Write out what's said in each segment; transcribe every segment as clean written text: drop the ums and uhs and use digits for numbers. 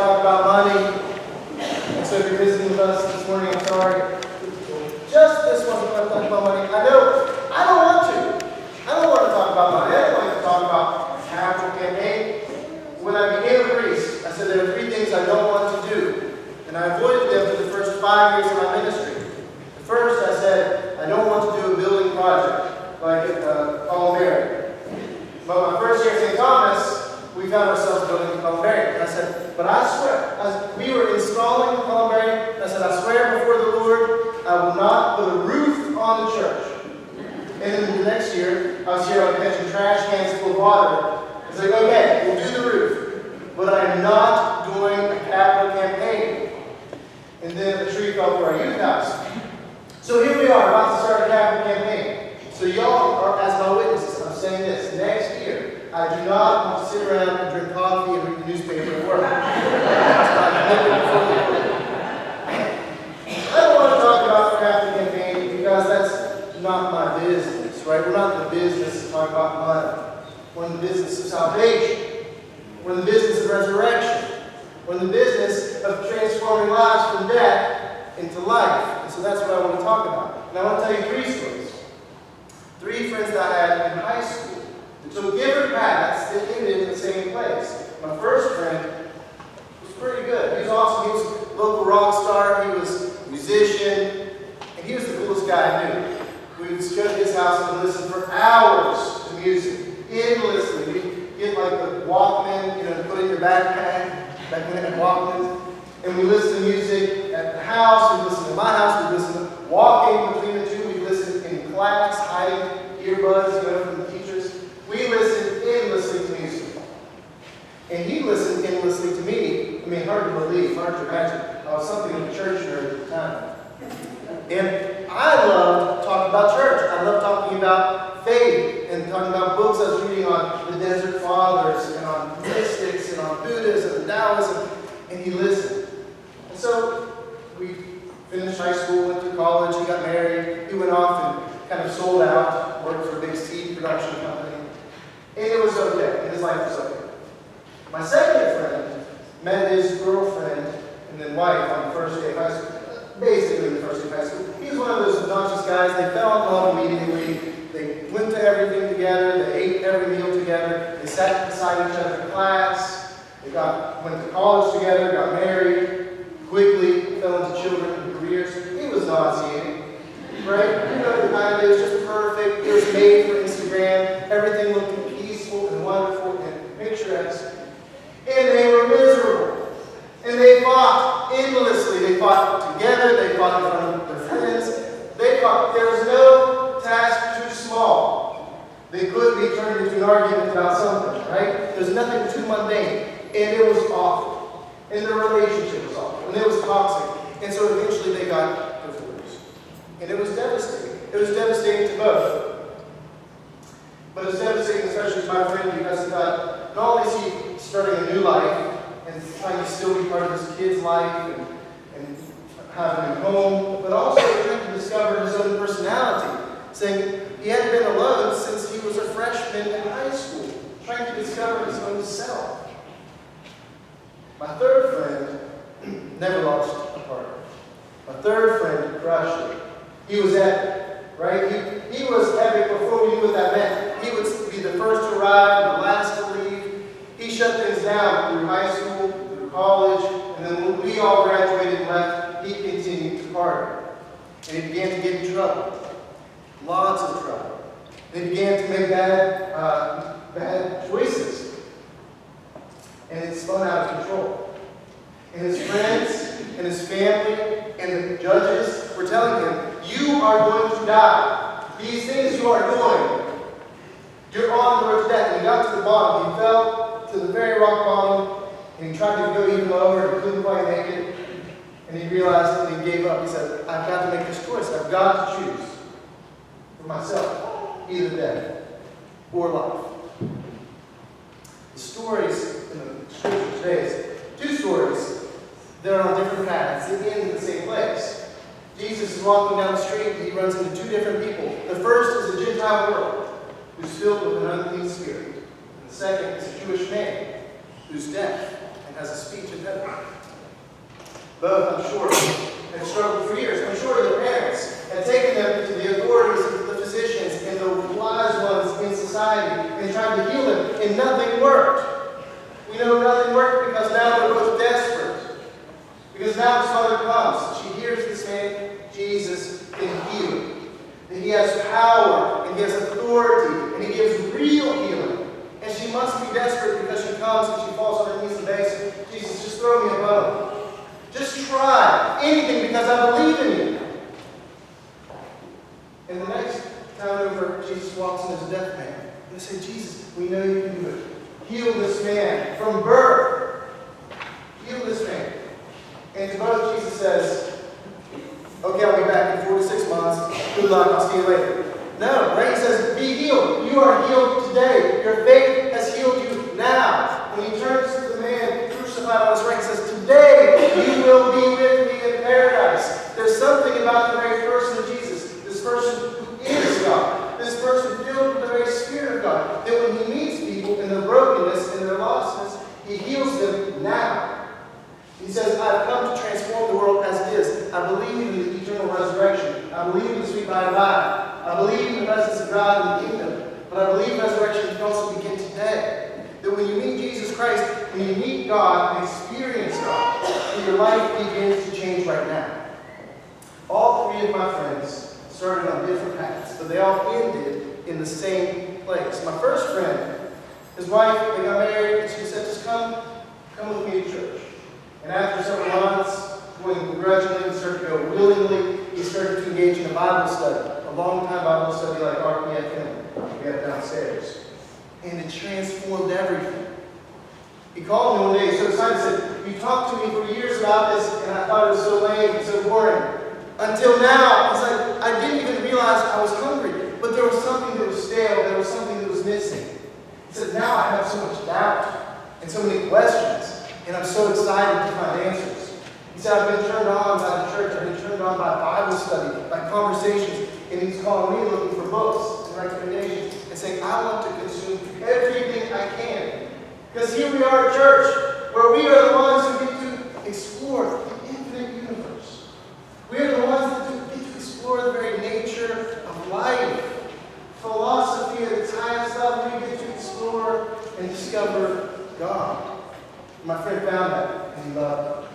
talk about money. And so if you're visiting with us this morning, I'm sorry. Just this one, we're going to talk about money. I don't want to. I don't want to talk about money. I don't like to talk about capital campaign. When I became a priest, I said there are 3 things I don't want to do. And I avoided them for the first 5 years of my ministry. The first, I said, I don't want to do a building project like Columbarium. But my first year at St. Thomas, we found ourselves building a Columbarium. And I said, but I swear, we were installing the Columbarium, and I said, I swear before the Lord, I will not put a roof on the church. And then the next year, I was here like catching trash cans full of water. It's like, okay, we'll do the roof, but I am not doing a capital campaign. And then the tree fell for our youth house. So here we are, about to start a capital campaign. So y'all are, as my witnesses, I'm saying this, next year, I do not want to sit around and drink coffee and read the newspaper at work. That's my commitment before the Lord. I don't want to talk about the capital campaign because that's not my business, right? We're not in the business to talk about money. We're in the business of salvation. We're in the business of resurrection. We're in the business of transforming lives from death into life. And so that's what I want to talk about. And I want to tell you 3 stories. 3 friends that I had in high school. They took different paths that ended in the same place. My first friend was pretty good. He was awesome. He was a local rock star. He was a musician. And he was the coolest guy I knew. We would go to his house and listen for hours to music. Endlessly. We'd get like the Walkman, to put in your backpack. Back when I had Walkmans. And we listened to music at the house. We listened to my house. We listened to walking between the 2. We listened in class, hiding earbuds, from the teachers. We listened endlessly to music. And he listened endlessly to me. I mean, hard to believe, hard to imagine. I was something of a church nerd at the time. And I loved talking about church. I loved talking about faith and talking about books I was reading on the Desert Fathers and on mystics and on Buddhism and Taoism. And he listened. And so we finished high school, went to college, he got married. He went off and kind of sold out, worked for a big CD production company. And it was okay. And his life was okay. My second friend met his girlfriend and then wife on the first day of high school. Basically the first day of high school. He was one of those obnoxious guys. They fell in love immediately. They went to everything together. They ate every meal together. They sat beside each other in class. They went to college together, got married, quickly fell into children and careers. He was nauseating, right? The kind of just perfect. It was made for Instagram. Everything looked peaceful and wonderful and picturesque. And they were miserable. And they fought endlessly. They fought together. They fought in front of their friends. They fought. There was no task too small. They could be turned into an argument about something, right? There's nothing too mundane. And it was awful. And their relationship was awful. And it was toxic. And so eventually they got divorced. And it was devastating. It was devastating to both. But it was devastating especially to my friend because he thought, not only is he starting a new life and trying to still be part of his kid's life and having a home, but also trying to discover his own personality. Saying he hadn't been alone since he was a freshman in high school, trying to discover his own self. My third friend never lost a partner. My third friend crushed it. He was epic, right? He was epic before we knew what that meant. He would be the first to arrive and the last to leave. He shut things down through high school, through college, and then when we all graduated and left, he continued to party. And he began to get in trouble. Lots of trouble. They began to make bad choices. And it spun out of control. And his friends and his family and the judges were telling him, you are going to die. These things you are doing, you're on the road to death. And he got to the bottom. He fell to the very rock bottom. And he tried to go even lower and couldn't quite make it. And he realized that he gave up. He said, I've got to make this choice. I've got to choose for myself, either death or life. The stories in the scripture today is 2 stories that are on different paths. They end in the same place. Jesus is walking down the street and he runs into 2 different people. The first is a Gentile world who's filled with an unclean spirit. And the second is a Jewish man who's deaf and has a speech impediment. Both, I'm sure, have struggled for years. I'm sure their parents have taken them to the authorities, and the physicians, and the wise ones in society, and tried to heal them, and nothing worked. We know nothing worked because now they're both desperate. Because now his mother comes. She hears this man, Jesus, can heal. That he has power, and he has authority, and he gives real healing. And she must be desperate because she comes and she falls on her knees and begs him, Jesus, just throw me a bone. Just try anything because I believe in you. And the next time over, Jesus walks in as a deaf man. And they say, Jesus, we know you can do it. Heal this man from birth. Heal this man. And to both, Jesus says, okay, I'll be back in 4 to 6 months. Good luck, I'll see you later. No, right? He says, be healed. You are healed today. Your faith has healed you now. When he turns to the man crucified on his right, he says, today you will be with me in paradise. There's something about the very person of Jesus, this person who is God, this person filled with the very Spirit of God, that when he meets people in their brokenness and their lostness, he heals them now. He says, I've come to transform the world as it is. I believe in the eternal resurrection. I believe in the sweet by and by. I believe in the presence of God in the kingdom. But I believe resurrection can also begin today. That when you meet Jesus Christ, when you meet God and experience God, your life begins to change right now. All three of my friends started on different paths, but they all ended in the same place. My first friend, his wife, they got married, and she said, just come with me to church. And after several months, going begrudgingly, he started to go willingly. He started to engage in a Bible study, a long-time Bible study like RPFM we have downstairs. And it transformed everything. He called me one day, so excited, said, you talked to me for years about this, and I thought it was so lame and so boring. Until now, it's like I didn't even realize I was hungry, but there was something that was stale, there was something that was missing. He said, now I have so much doubt and so many questions. And I'm so excited to find answers. He said, I've been turned on by the church. I've been turned on by Bible study, by conversations. And he's calling me looking for books and recommendations and saying, I want to consume everything I can. Because here we are at church, where we are the ones who get to explore the infinite universe. We are the ones that get to explore the very nature of life. Philosophy at its highest level, we get to explore and discover God. My friend found that, and he loved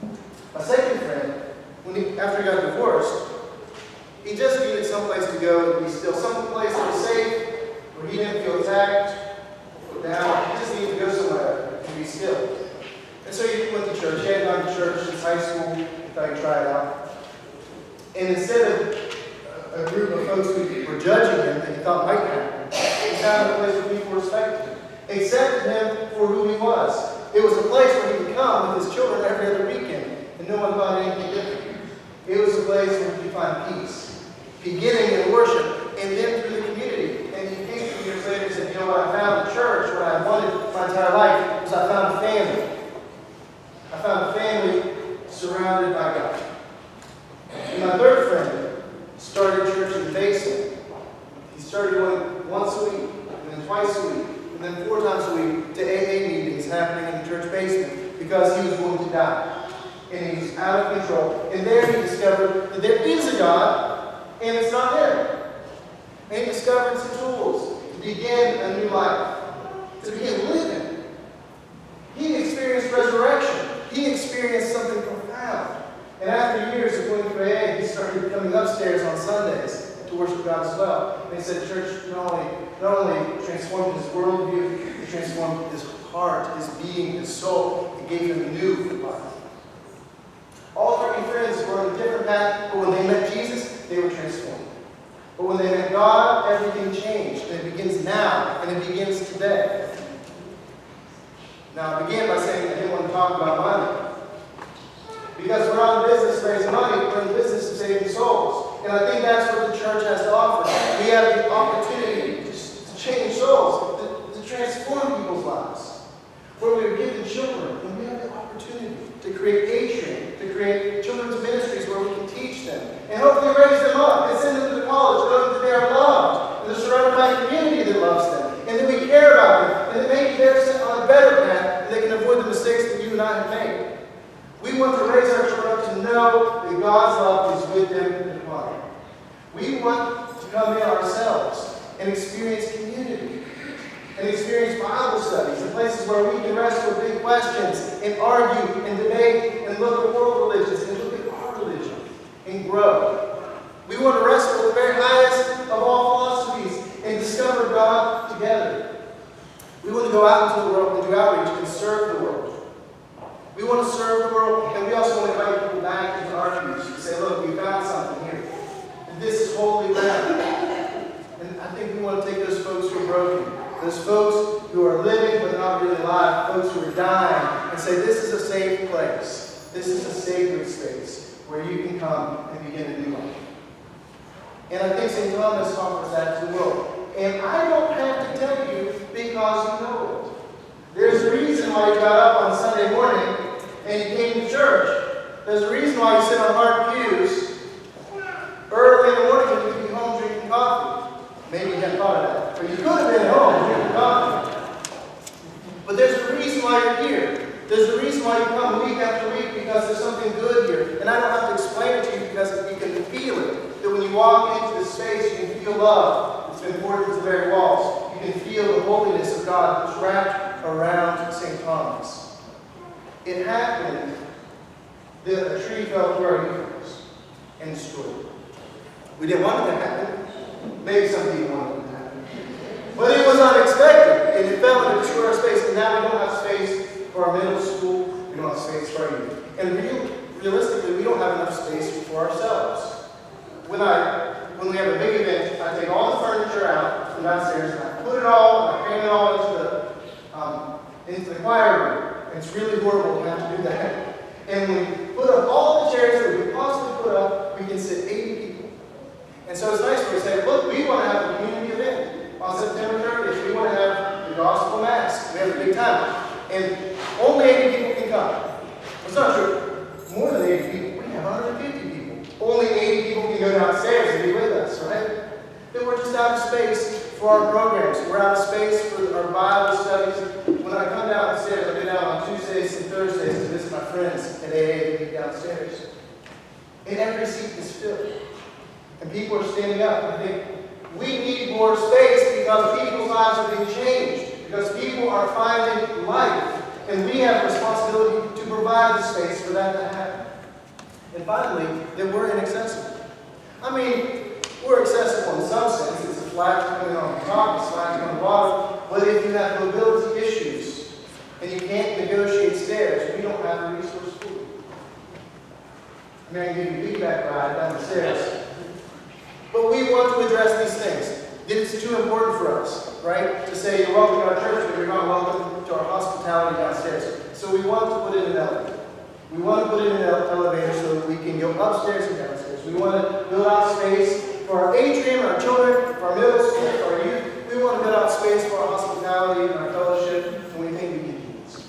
it. My second friend, after he got divorced, he just needed someplace to go and be still, someplace that was safe, where he didn't feel attacked or put down. He just needed to go somewhere and be still. And so he went to church. He hadn't gone to church since high school. He thought he'd try it out. And instead of a group of folks who were judging him that he thought might happen, he found a place where people respected him, accepted him for who he was. It was a place where he could come with his children every other weekend, and no one thought anything different. It was a place where he could find peace, beginning in worship, and then through the community. And he came 2 years later and said, you know what, I found a church, what I wanted my entire life was I found a family. I found a family surrounded by God. And my third friend started church in the basement. He started going once a week, and then twice a week, and then 4 times a week to AA meetings happening in the church basement because he was going to die. And he was out of control. And there he discovered that there is a God, and it's not him. And he discovered some tools to begin a new life, to begin living. He experienced resurrection. He experienced something profound. And after years of going through AA, he started coming upstairs on Sundays to worship God as well. And he said church not only transformed his worldview, it transformed his heart, his being, his soul. It gave him new life. All 3 friends were on a different path, but when they met Jesus, they were transformed. But when they met God, everything changed. And it begins now, and it begins today. Now, I began by saying I didn't want to talk about money. Because we're not in business raising money, we're in the business of saving souls. And I think that's what the church has to offer. We have the opportunity to change souls, to transform people's lives. Where we are given children, and we have the opportunity to create atrium, to create children's ministries where we can teach them. And hopefully raise them up and send them to college, knowing that they are loved. And they're surrounded by a community that loves them. And that we care about them. And that maybe they're set on a better path, and they can avoid the mistakes that you and I have made. We want to raise our children up to know that God's love is with them and upon them. We want to come in ourselves and experience community and experience Bible studies and places where we can wrestle with big questions and argue and debate and look at world religions and look at our religion and grow. We want to wrestle with the very highest of all philosophies and discover God together. We want to go out into the world and do outreach and serve the world. We want to serve the world, and we also want to invite people back into our community and say, look, we found something here. And this is holy ground. And I think we want to take those folks who are broken, those folks who are living but not really alive, folks who are dying, and say, this is a safe place. This is a sacred space where you can come and begin a new life. And I think St. Thomas offers that to the world. And I don't have to tell you because you know it. There's a reason why you got up on Sunday morning and you came to church. There's a reason why you sit on hard pews early in the morning when you could be home drinking coffee. Maybe you hadn't thought of that. But you could have been home drinking coffee. But there's a reason why you're here. There's a reason why you come week after week, because there's something good here. And I don't have to explain it to you because you can feel it. That when you walk into this space, you can feel love. It's been poured into the very walls. You can feel the holiness of God that's wrapped around St. Thomas. It happened that a tree fell through our universe and destroyed it. We didn't want it to happen. Maybe some people wanted it to happen. But it was unexpected, and it fell and it destroyed our space, and now we don't have space for our middle school, we don't have space for our youth. And realistically, we don't have enough space for ourselves. When we have a big event, I take all the furniture out from downstairs, and I put it all, I cram it all into the choir room. It's really horrible to have to do that. And when we put up all the chairs that we could possibly put up, we can sit 80 people. And so it's nice for us to say, look, we want to have a community event on September 30th. We want to have the gospel mass. We have a big time. And only 80 people can come. It's not true. More than 80 people. We have 150 people. Only 80 people can go downstairs and be with us, right? Then we're just out of space for our programs. We're out of space for our Bible studies. When I come downstairs, I've been out on Tuesdays and Thursdays to visit my friends at AA to meet downstairs. And every seat is filled. And people are standing up. I think we need more space because people's lives are being changed. Because people are finding life. And we have a responsibility to provide the space for that to happen. And finally, that we're inaccessible. I mean, we're accessible in some sense. It's a flag coming on the top, it's flags on the bottom. But if you have mobility issues and you can't negotiate stairs, we don't have a resource for you. I mean, I can give you a piggyback ride down the stairs. But we want to address these things. It's too important for us, right? To say you're welcome to our church, but you're not welcome to our hospitality downstairs. So we want to put in an elevator. We want to put in an elevator so that we can go upstairs and downstairs. We want to build out space for our atrium, our children, for our middle school, for our youth. We want to build out space for our hospitality and our fellowship, and we think we can do this.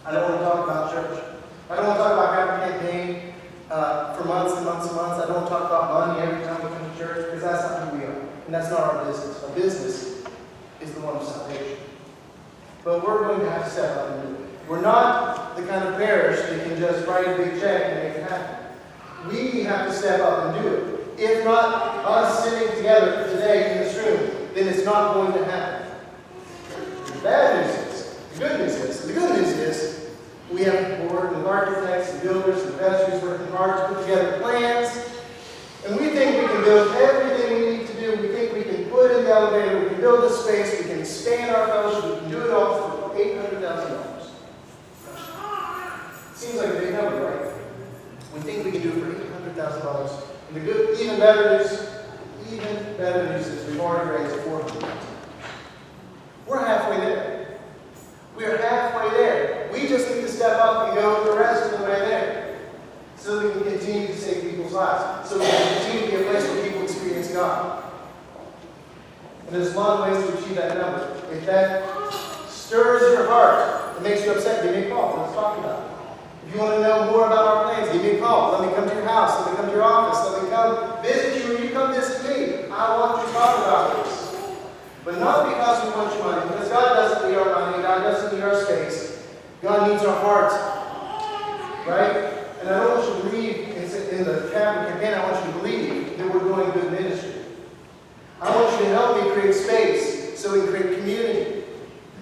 I don't want to talk about church. I don't want to talk about having a campaign for months and months and months. I don't want to talk about money every time we come to church, because that's not who we are. And that's not our business. Our business is the one of salvation. But we're going to have to step up and do it. We're not the kind of parish that can just write a big check and make it happen. We have to step up and do it. If not us sitting together today in this room, then it's not going to happen. The bad news is, the good news is, we have worked with architects and builders and investors working hard to put together plans, and we think we can build everything we need to do. We think we can put in the elevator, we can build the space, we can expand our fellowship, we can do it all for $800,000. Seems like a big number, right? We think we can do it for $800,000. And the good, even better news is we've already raised $400,000. We're halfway there. We are halfway there. We just need to step up and go the rest of the way there, so that we can continue to save people's lives, so we can continue to be a place where people experience God. And there's a lot of ways to achieve that number. If that stirs your heart, it makes you upset, give me a call. Let's talk about it. If you want to know more about our plans, give me a call. Let me come to your house. Let me come to your office. Let me come visit you, or you come visit me. I want to talk about this. But not because we want your money, because God doesn't need our money. God doesn't need our space. God God needs our hearts. Right? And I don't want you to believe in the campaign, I want you to believe that we're doing good ministry. I want you to help me create space so we can create community,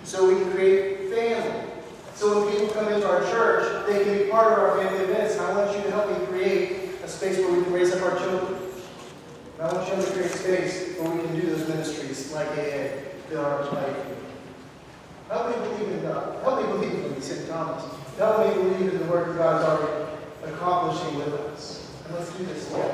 so we can create family. So when people come into our church, they can be part of our family events. And I want you to help me create a space where we can raise up our children. And I want you to create space where we can do those ministries like AA, fill our life. Help me believe in God. Help me believe in St. Thomas. Help me believe in the work that God is already accomplishing with us. And let's do this together.